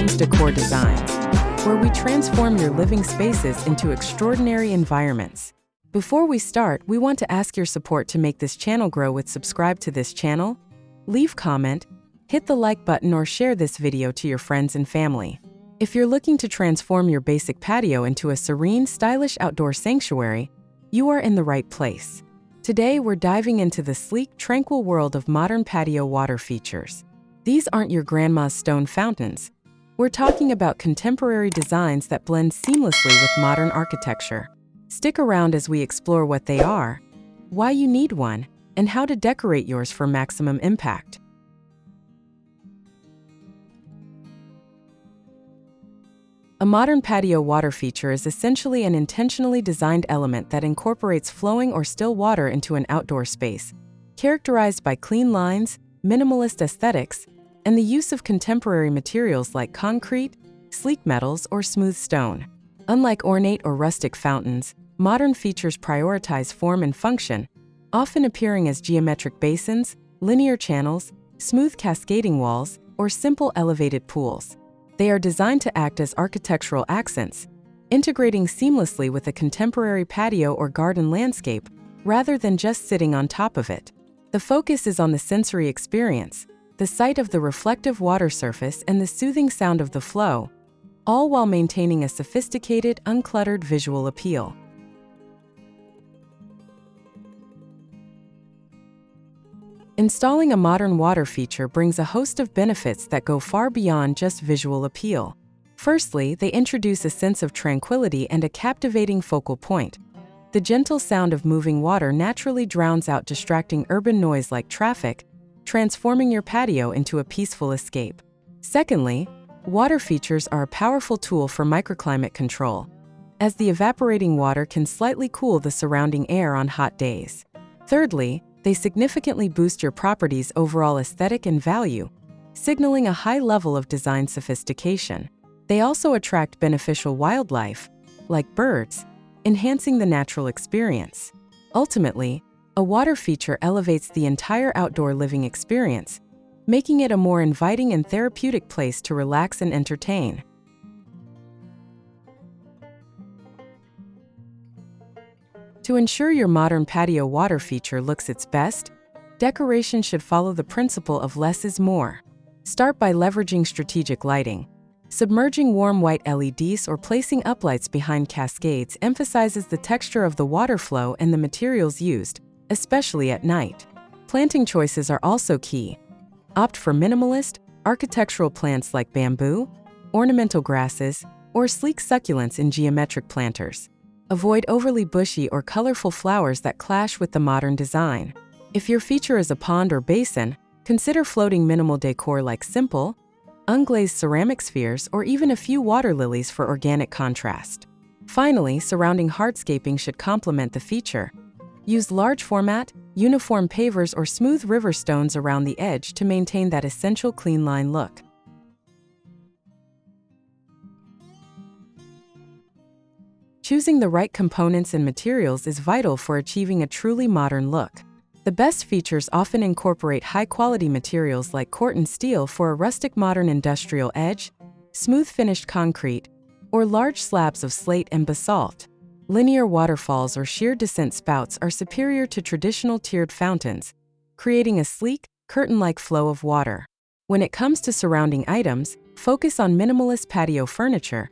Homes Decor Designs, where we transform your living spaces into extraordinary environments. Before we start, we want to ask your support to make this channel grow with subscribe to this channel, leave comment, hit the like button or share this video to your friends and family. If you're looking to transform your basic patio into a serene, stylish outdoor sanctuary, you are in the right place. Today, we're diving into the sleek, tranquil world of modern patio water features. These aren't your grandma's stone fountains. We're talking about contemporary designs that blend seamlessly with modern architecture. Stick around as we explore what they are, why you need one, and how to decorate yours for maximum impact. A modern patio water feature is essentially an intentionally designed element that incorporates flowing or still water into an outdoor space, characterized by clean lines, minimalist aesthetics, and the use of contemporary materials like concrete, sleek metals, or smooth stone. Unlike ornate or rustic fountains, modern features prioritize form and function, often appearing as geometric basins, linear channels, smooth cascading walls, or simple elevated pools. They are designed to act as architectural accents, integrating seamlessly with a contemporary patio or garden landscape, rather than just sitting on top of it. The focus is on the sensory experience, the sight of the reflective water surface and the soothing sound of the flow, all while maintaining a sophisticated, uncluttered visual appeal. Installing a modern water feature brings a host of benefits that go far beyond just visual appeal. Firstly, they introduce a sense of tranquility and a captivating focal point. The gentle sound of moving water naturally drowns out distracting urban noise like traffic, transforming your patio into a peaceful escape. Secondly, water features are a powerful tool for microclimate control, as the evaporating water can slightly cool the surrounding air on hot days. Thirdly, they significantly boost your property's overall aesthetic and value, signaling a high level of design sophistication. They also attract beneficial wildlife, like birds, enhancing the natural experience. Ultimately, a water feature elevates the entire outdoor living experience, making it a more inviting and therapeutic place to relax and entertain. To ensure your modern patio water feature looks its best, decoration should follow the principle of less is more. Start by leveraging strategic lighting. Submerging warm white LEDs or placing uplights behind cascades emphasizes the texture of the water flow and the materials used, especially at night. Planting choices are also key. Opt for minimalist, architectural plants like bamboo, ornamental grasses, or sleek succulents in geometric planters. Avoid overly bushy or colorful flowers that clash with the modern design. If your feature is a pond or basin, consider floating minimal decor like simple, unglazed ceramic spheres or even a few water lilies for organic contrast. Finally, surrounding hardscaping should complement the feature. Use large format, uniform pavers or smooth river stones around the edge to maintain that essential clean line look. Choosing the right components and materials is vital for achieving a truly modern look. The best features often incorporate high-quality materials like corten steel for a rustic modern industrial edge, smooth finished concrete, or large slabs of slate and basalt. Linear waterfalls or sheer descent spouts are superior to traditional tiered fountains, creating a sleek, curtain-like flow of water. When it comes to surrounding items, focus on minimalist patio furniture.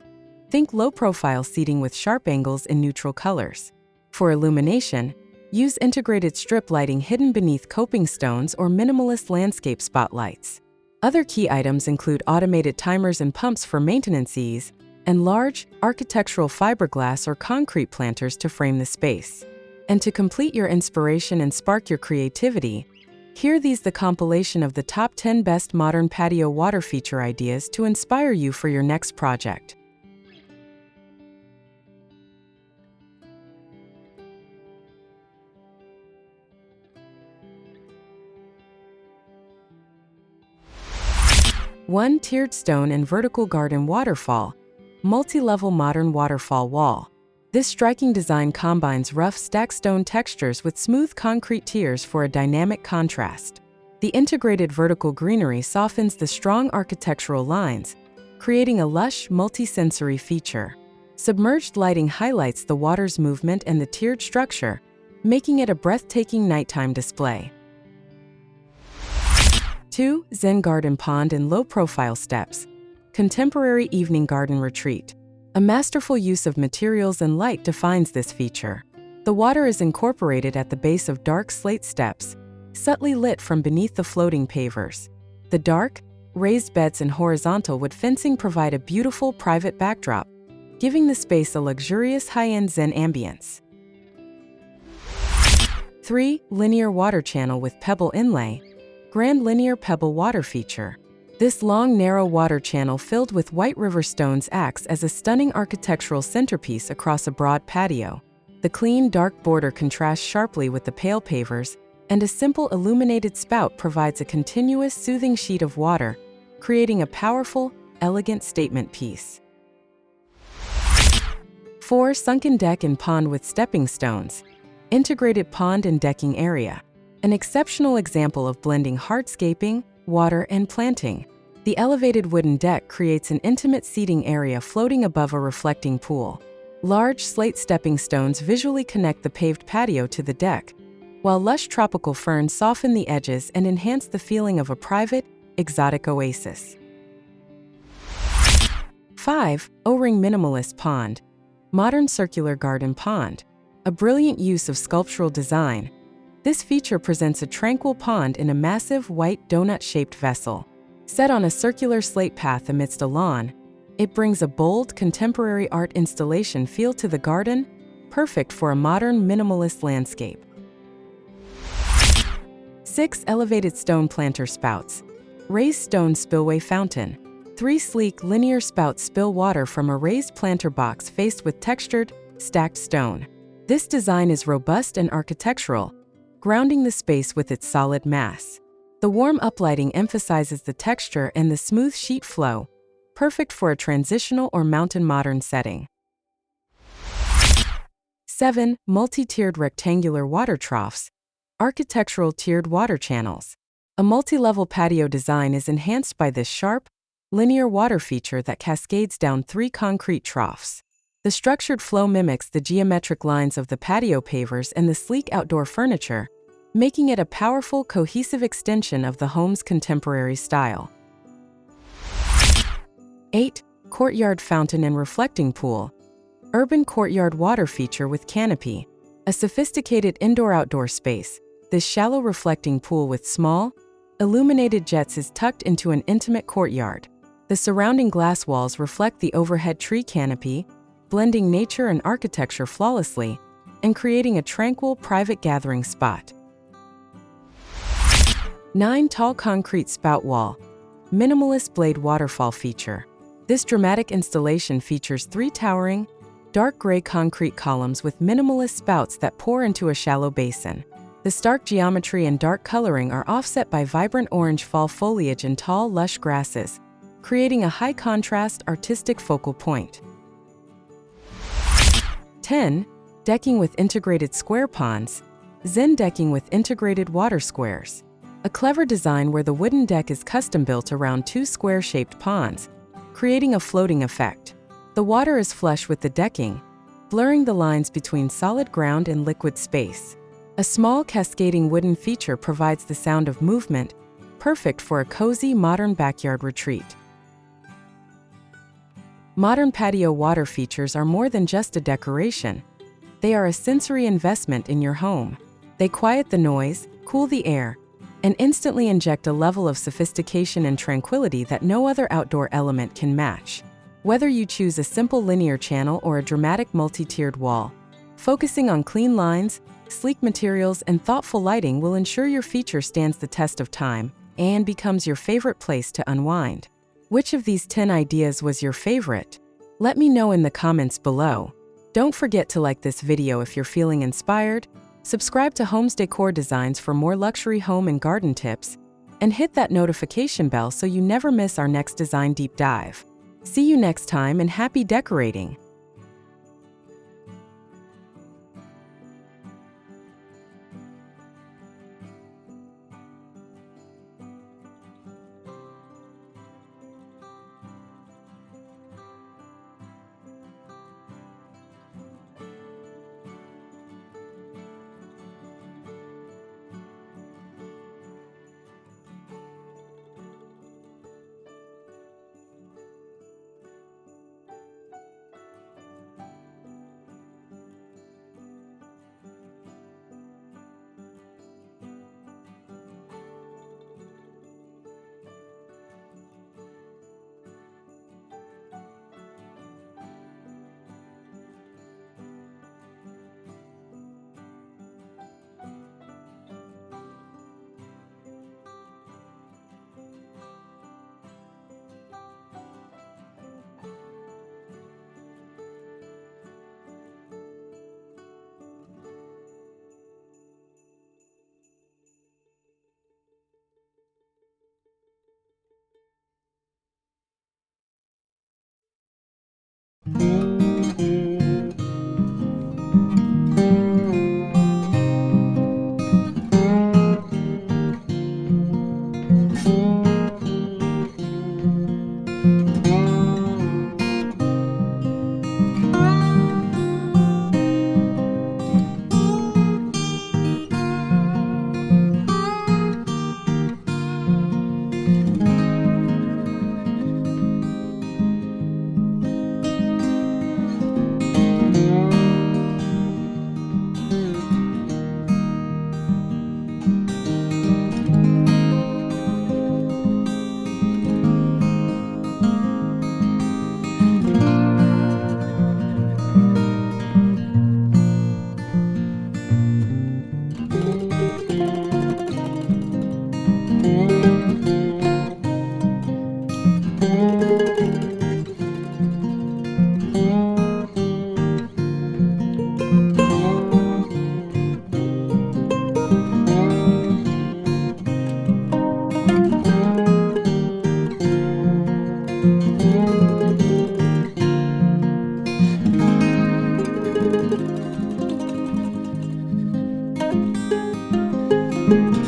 Think low-profile seating with sharp angles in neutral colors. For illumination, use integrated strip lighting hidden beneath coping stones or minimalist landscape spotlights. Other key items include automated timers and pumps for maintenance ease, and large, architectural fiberglass or concrete planters to frame the space. And to complete your inspiration and spark your creativity, here these the compilation of the top 10 best modern patio water feature ideas to inspire you for your next project. One tiered stone and vertical garden waterfall, multi-level modern waterfall wall. This striking design combines rough stacked stone textures with smooth concrete tiers for a dynamic contrast. The integrated vertical greenery softens the strong architectural lines, creating a lush, multi-sensory feature. Submerged lighting highlights the water's movement and the tiered structure, making it a breathtaking nighttime display. 2. Zen Garden Pond and Low-Profile Steps. Contemporary Evening Garden Retreat. A masterful use of materials and light defines this feature. The water is incorporated at the base of dark slate steps, subtly lit from beneath the floating pavers. The dark, raised beds and horizontal wood fencing provide a beautiful private backdrop, giving the space a luxurious high-end Zen ambience. 3. Linear Water Channel with Pebble Inlay. Grand Linear Pebble Water Feature. This long, narrow water channel filled with white river stones acts as a stunning architectural centerpiece across a broad patio. The clean, dark border contrasts sharply with the pale pavers, and a simple illuminated spout provides a continuous, soothing sheet of water, creating a powerful, elegant statement piece. 4. Sunken Deck and Pond with Stepping Stones. Integrated pond and decking area. An exceptional example of blending hardscaping, water, and planting. The elevated wooden deck creates an intimate seating area floating above a reflecting pool. Large slate stepping stones visually connect the paved patio to the deck, while lush tropical ferns soften the edges and enhance the feeling of a private, exotic oasis. 5. O-Ring Minimalist Pond. Modern Circular Garden Pond. A brilliant use of sculptural design. This feature presents a tranquil pond in a massive white donut-shaped vessel. Set on a circular slate path amidst a lawn, it brings a bold, contemporary art installation feel to the garden, perfect for a modern, minimalist landscape. 6. Elevated Stone Planter Spouts. Raised Stone Spillway Fountain. 3 sleek, linear spouts spill water from a raised planter box faced with textured, stacked stone. This design is robust and architectural, grounding the space with its solid mass. The warm uplighting emphasizes the texture and the smooth sheet flow, perfect for a transitional or mountain modern setting. 7. Multi-tiered rectangular water troughs. Architectural tiered water channels. A multi-level patio design is enhanced by this sharp, linear water feature that cascades down 3 concrete troughs. The structured flow mimics the geometric lines of the patio pavers and the sleek outdoor furniture, making it a powerful, cohesive extension of the home's contemporary style. 8. Courtyard Fountain and Reflecting Pool. Urban courtyard water feature with canopy. A sophisticated indoor-outdoor space, this shallow reflecting pool with small, illuminated jets is tucked into an intimate courtyard. The surrounding glass walls reflect the overhead tree canopy, blending nature and architecture flawlessly, and creating a tranquil, private gathering spot. 9. Tall Concrete Spout Wall. Minimalist Blade Waterfall Feature. This dramatic installation features 3 towering, dark gray concrete columns with minimalist spouts that pour into a shallow basin. The stark geometry and dark coloring are offset by vibrant orange fall foliage and tall, lush grasses, creating a high-contrast, artistic focal point. 10. Decking with Integrated Square Ponds. Zen Decking with Integrated Water Squares. A clever design where the wooden deck is custom-built around 2 square-shaped ponds, creating a floating effect. The water is flush with the decking, blurring the lines between solid ground and liquid space. A small cascading wooden feature provides the sound of movement, perfect for a cozy, modern backyard retreat. Modern patio water features are more than just a decoration. They are a sensory investment in your home. They quiet the noise, cool the air, and instantly inject a level of sophistication and tranquility that no other outdoor element can match. Whether you choose a simple linear channel or a dramatic multi-tiered wall, focusing on clean lines, sleek materials, and thoughtful lighting will ensure your feature stands the test of time and becomes your favorite place to unwind. Which of these 10 ideas was your favorite? Let me know in the comments below. Don't forget to like this video if you're feeling inspired, subscribe to Homes Decor Designs for more luxury home and garden tips, and hit that notification bell so you never miss our next design deep dive. See you next time and happy decorating! you.